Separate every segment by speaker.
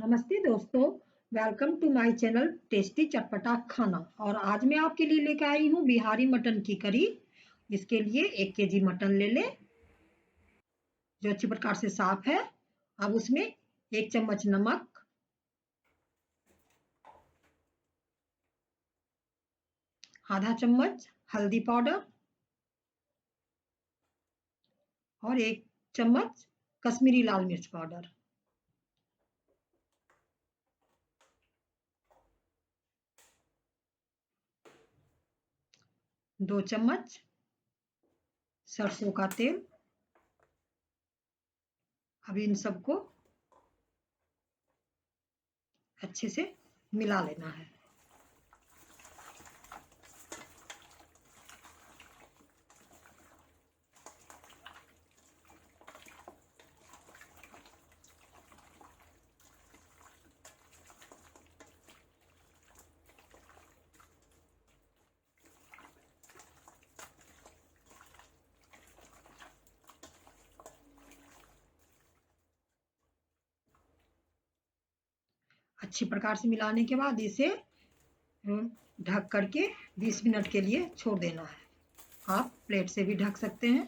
Speaker 1: नमस्ते दोस्तों, welcome to my channel Tasty Chatpata Khana. और आज मैं आपके लिए लेकर आई हूँ बिहारी मटन की करी। इसके लिए 1 केजी मटन ले लें जो अच्छी प्रकार से साफ है। अब उसमें 1 चम्मच नमक, आधा चम्मच हल्दी पाउडर और 1 चम्मच कश्मीरी लाल मिर्च पाउडर। दो चम्मच सरसों का तेल। अब इन सबको अच्छे से मिला लेना है। अच्छी प्रकार से मिलाने के बाद इसे ढक करके 20 मिनट के लिए छोड़ देना है। आप प्लेट से भी ढक सकते हैं।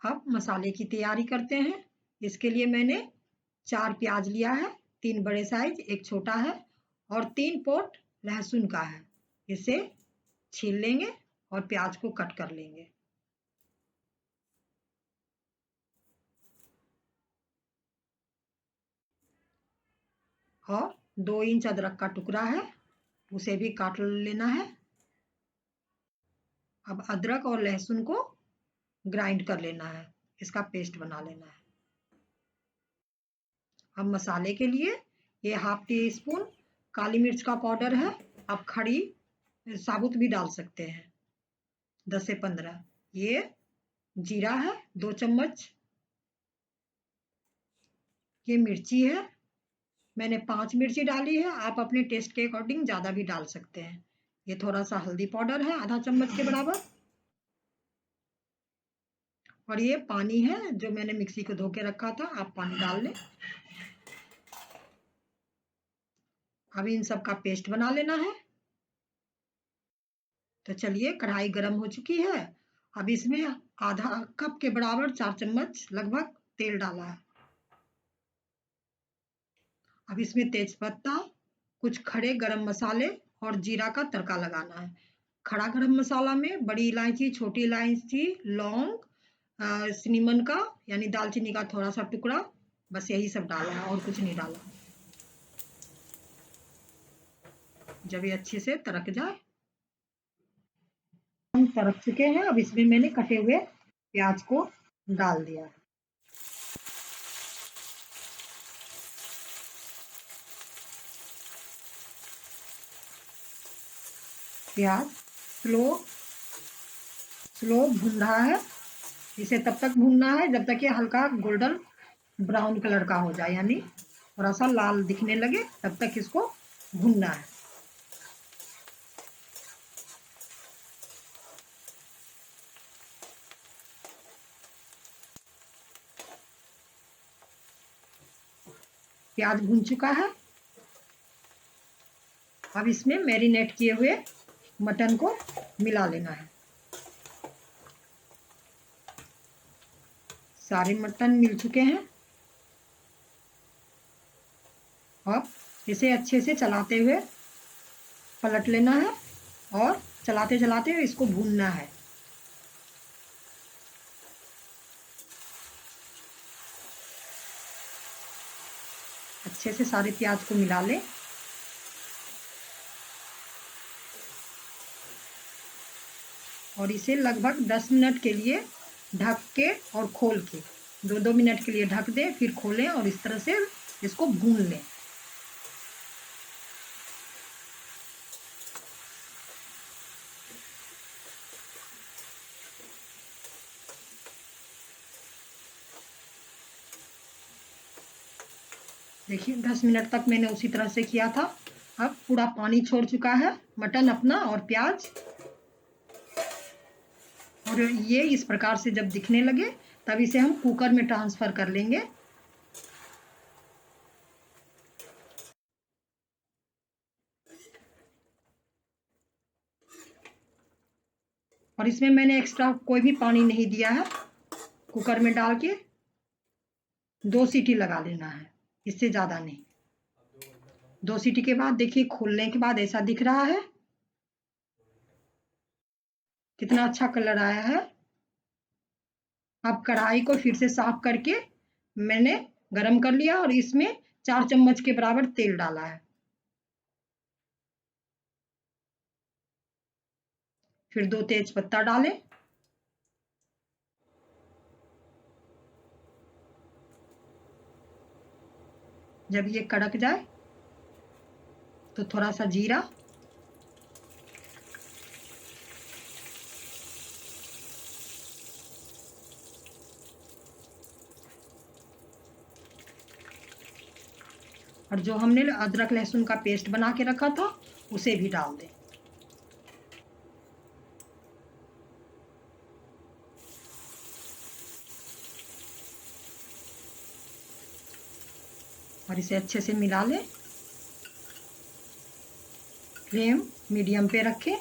Speaker 1: अब मसाले की तैयारी करते हैं। इसके लिए मैंने 4 प्याज लिया है, 3 बड़े साइज, 1 छोटा है और 3 पोट लहसुन का है। इसे छील लेंगे और प्याज को कट कर लेंगे। और 2 इंच अदरक का टुकड़ा है, उसे भी काट लेना है। अब अदरक और लहसुन को ग्राइंड कर लेना है, इसका पेस्ट बना लेना है। अब मसाले के लिए ये ½ टी स्पून काली मिर्च का पाउडर है। आप खड़ी साबुत भी डाल सकते हैं, 10 से 15। ये जीरा है 2 चम्मच। ये मिर्ची है, मैंने 5 मिर्ची डाली है। आप अपने टेस्ट के अकॉर्डिंग ज़्यादा भी डाल सकते हैं। ये थोड़ा सा हल्दी पाउडर है, आधा चम्मच के बराबर। और ये पानी है जो मैंने मिक्सी को धो के रखा था, आप पानी डाल लें। अब इन सब का पेस्ट बना लेना है। तो चलिए, कढ़ाई गर्म हो चुकी है। अब इसमें आधा कप के बराबर 4 चम्मच लगभग तेल डाला है। अब इसमें तेज पत्ता, कुछ खड़े गरम मसाले और जीरा का तड़का लगाना है। खड़ा गरम मसाला में बड़ी इलायची, छोटी इलायची, लौंग, सिनेमन का यानी दालचीनी का थोड़ा सा टुकड़ा, बस यही सब डाला है और कुछ नहीं डाला। जब ये अच्छे से तड़क जाए, हम तड़क चुके हैं। अब इसमें मैंने कटे हुए प्याज को डाल दिया। प्याज स्लो भून रहा है। इसे तब तक भूनना है जब तक ये हल्का गोल्डन ब्राउन कलर का हो जाए, यानी थोड़ा सा लाल दिखने लगे, तब तक इसको भूनना है। प्याज भून चुका है। अब इसमें मैरिनेट किए हुए मटन को मिला लेना है। सारे मटन मिल चुके हैं। अब इसे अच्छे से चलाते हुए पलट लेना है और चलाते चलाते हुए इसको भूनना है। अच्छे से सारे प्याज को मिला लें। और इसे लगभग 10 मिनट के लिए ढक के और खोल के 2-2 मिनट के लिए ढक दें, फिर खोलें और इस तरह से इसको भून लें। देखिए 10 मिनट तक मैंने उसी तरह से किया था। अब पूरा पानी छोड़ चुका है मटन अपना और प्याज। और और ये इस प्रकार से जब दिखने लगे तब इसे हम कुकर में ट्रांसफर कर लेंगे। और इसमें मैंने एक्स्ट्रा कोई भी पानी नहीं दिया है। कुकर में डाल के 2 सीटी लगा लेना है, इससे ज़्यादा नहीं। 2 सीटी के बाद देखिए खोलने के बाद ऐसा दिख रहा है, कितना अच्छा कलर आया है। अब कढ़ाई को फिर से साफ करके मैंने गरम कर लिया और इसमें 4 चम्मच के बराबर तेल डाला है। फिर 2 तेज पत्ता डालें। जब ये कड़क जाए तो थोड़ा सा जीरा, और जो हमने अदरक लहसुन का पेस्ट बना के रखा था उसे भी डाल दें। और इसे अच्छे से मिला लें। फ्लेम मीडियम पे रखें।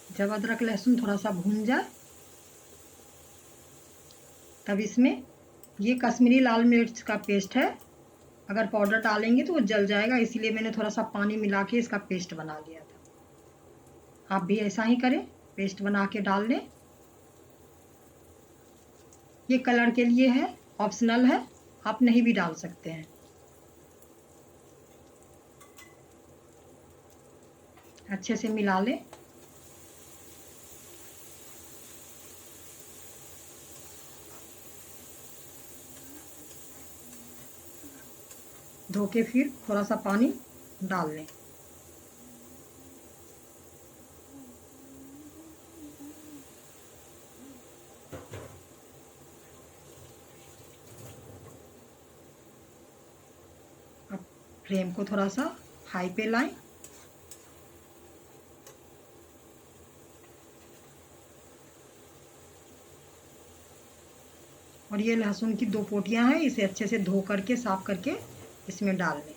Speaker 1: जब अदरक लहसुन थोड़ा सा भून जाए तब इसमें ये कश्मीरी लाल मिर्च का पेस्ट है। अगर पाउडर डालेंगे तो वो जल जाएगा, इसीलिए मैंने थोड़ा सा पानी मिला के इसका पेस्ट बना लिया था। आप भी ऐसा ही करें, पेस्ट बना के डाल लें। ये कलर के लिए है, ऑप्शनल है, आप नहीं भी डाल सकते हैं। अच्छे से मिला लें। धो के फिर थोड़ा सा पानी डाल लें। अब फ्लेम को थोड़ा सा हाई पे लाएं। और ये लहसुन की 2 पोटियां हैं, इसे अच्छे से धो करके साफ करके इसमें डाल लें।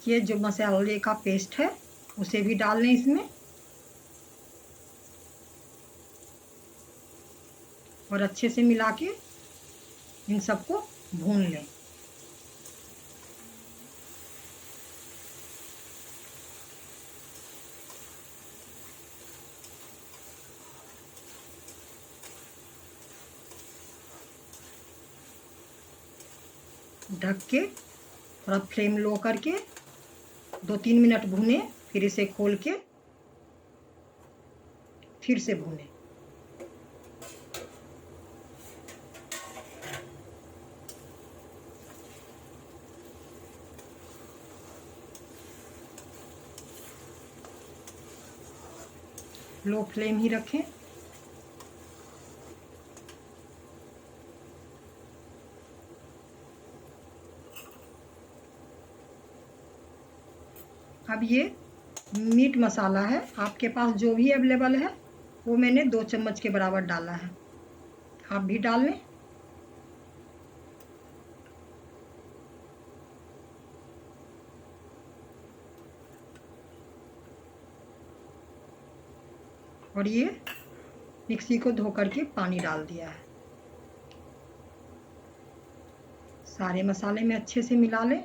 Speaker 1: ये जो मसाले का पेस्ट है उसे भी डाल लें इसमें और अच्छे से मिला के इन सबको भून लें। ढक के थोड़ा फ्लेम लो करके 2-3 मिनट भूने, फिर इसे खोल के फिर से भूने। लो फ्लेम ही रखें। अब ये मीट मसाला है, आपके पास जो भी अवेलेबल है वो मैंने 2 चम्मच के बराबर डाला है, आप भी डाल लें। और ये मिक्सी को धो करके पानी डाल दिया है। सारे मसाले में अच्छे से मिला लें।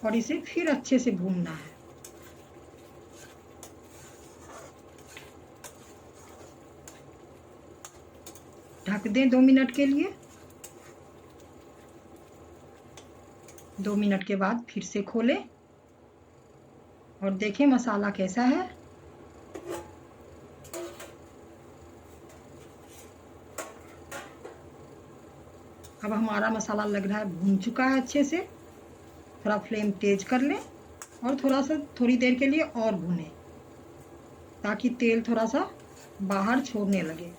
Speaker 1: और इसे फिर अच्छे से भूनना है। ढक दें 2 मिनट के लिए। 2 मिनट के बाद फिर से खोलें और देखें मसाला कैसा है। अब हमारा मसाला लग रहा है भून चुका है अच्छे से। थोड़ा फ्लेम तेज कर लें और थोड़ी देर के लिए और भूनें ताकि तेल थोड़ा सा बाहर छोड़ने लगे।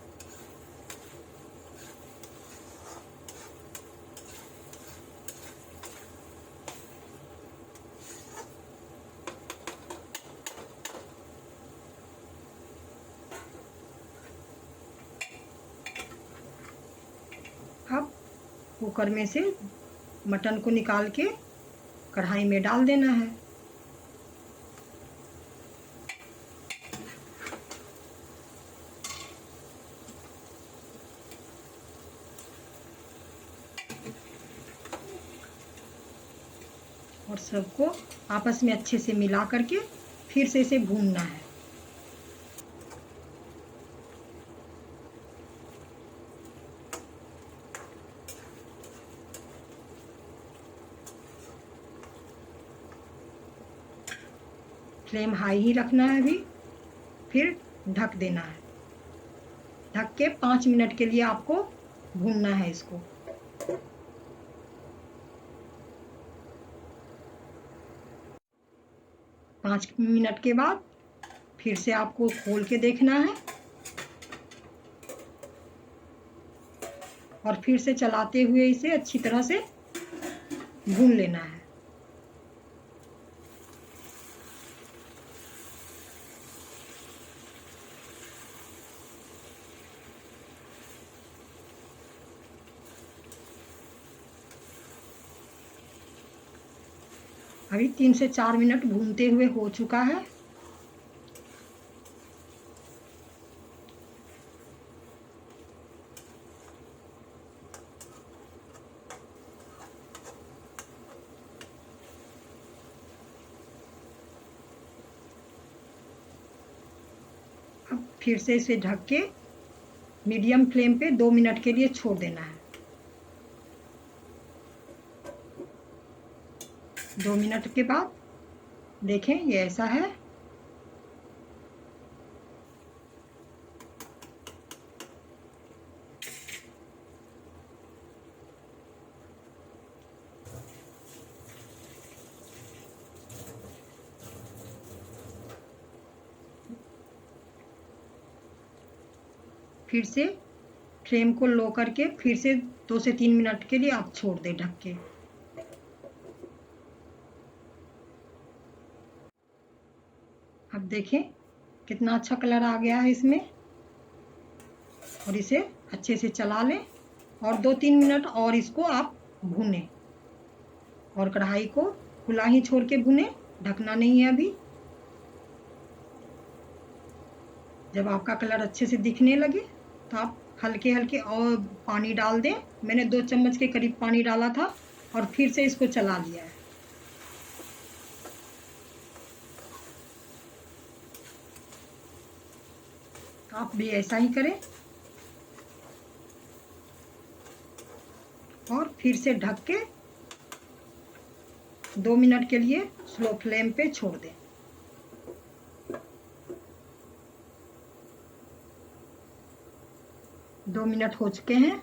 Speaker 1: अब कुकर में से मटन को निकाल के कढ़ाई में डाल देना है। और सबको आपस में अच्छे से मिला करके फिर से इसे भूनना है। फ्लेम हाई ही रखना है अभी, फिर ढक देना है। ढक के 5 मिनट के लिए आपको भूनना है इसको। पाँच मिनट के बाद फिर से आपको खोल के देखना है और फिर से चलाते हुए इसे अच्छी तरह से भून लेना है। अभी 3 से 4 मिनट भूनते हुए हो चुका है। अब फिर से इसे ढक के मीडियम फ्लेम पे 2 मिनट के लिए छोड़ देना है। 2 मिनट के बाद देखें ये ऐसा है। फिर से फ्लेम को लो करके फिर से 2 से 3 मिनट के लिए आप छोड़ दें ढक के। अब देखें कितना अच्छा कलर आ गया है इसमें। और इसे अच्छे से चला लें और 2-3 मिनट और इसको आप भूनें और कढ़ाई को खुला ही छोड़ के भूनें, ढकना नहीं है अभी। जब आपका कलर अच्छे से दिखने लगे तो आप हल्के हल्के और पानी डाल दें। मैंने 2 चम्मच के करीब पानी डाला था और फिर से इसको चला लिया है। आप भी ऐसा ही करें और फिर से ढक के 2 मिनट के लिए स्लो फ्लेम पे छोड़ दें। दो मिनट हो चुके हैं।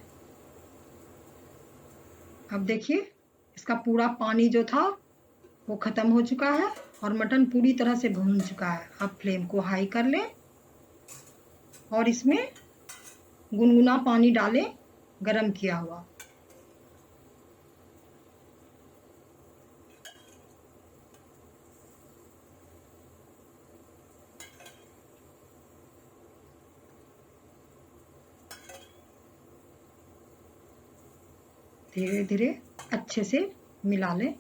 Speaker 1: अब देखिए इसका पूरा पानी जो था वो ख़त्म हो चुका है और मटन पूरी तरह से भून चुका है। अब फ्लेम को हाई कर लें और इसमें गुनगुना पानी डालें गरम किया हुआ। धीरे धीरे अच्छे से मिला लें।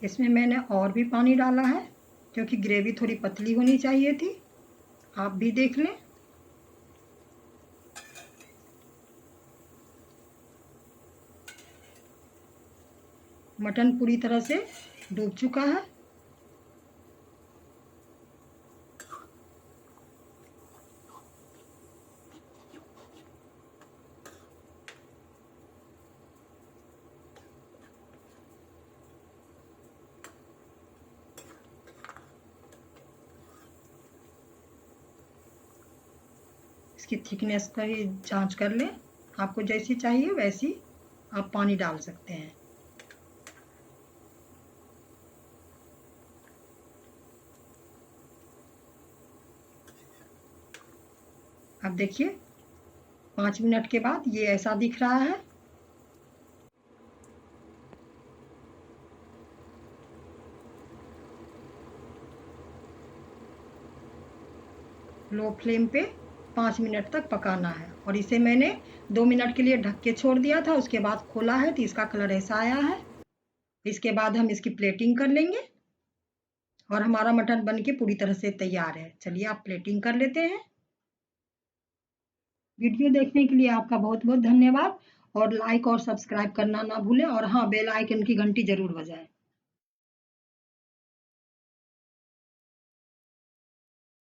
Speaker 1: इसमें मैंने और भी पानी डाला है क्योंकि ग्रेवी थोड़ी पतली होनी चाहिए थी। आप भी देख लें। मटन पूरी तरह से डूब चुका है। इसकी थिकनेस का ही जांच कर लें। आपको जैसी चाहिए वैसी आप पानी डाल सकते हैं। अब देखिए 5 मिनट के बाद ये ऐसा दिख रहा है। लो फ्लेम पे 5 मिनट तक पकाना है और इसे मैंने 2 मिनट के लिए ढक के छोड़ दिया था। उसके बाद खोला है तो इसका कलर ऐसा आया है। इसके बाद हम इसकी प्लेटिंग कर लेंगे और हमारा मटन बन के पूरी तरह से तैयार है। चलिए आप प्लेटिंग कर लेते हैं। वीडियो देखने के लिए आपका बहुत बहुत धन्यवाद और लाइक और सब्सक्राइब करना ना भूलें और हाँ बेल आइकन की घंटी जरूर बजाएं।